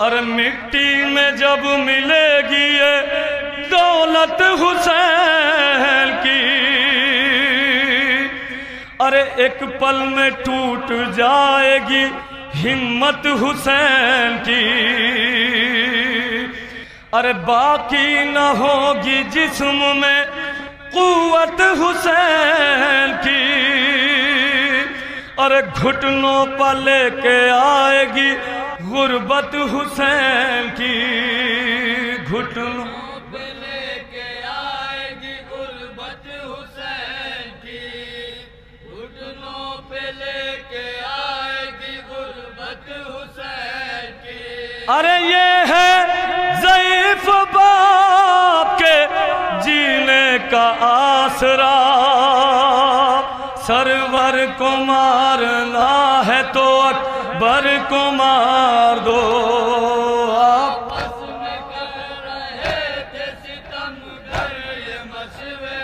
ارے مٹی میں جب ملے گی یہ دولت حسین کی، ارے ایک پل میں ٹوٹ جائے گی ہمت حسین کی، ارے باقی نہ ہوگی جسم میں قوت حسین کی، ارے گھٹنوں پر لے کے آئے گی غربت حسین کی، گھٹنوں پہ لے کے آئے گی غربت حسین کی، گھٹنوں پہ لے کے آئے گی غربت حسین کی۔ ارے یہ ہے ضعیف باپ کے جینے کا آسرا، سرور کو مارنا ہے تو اکبر کو مار دو، آپس میں کر رہے تھے ستم گر یہ مشورے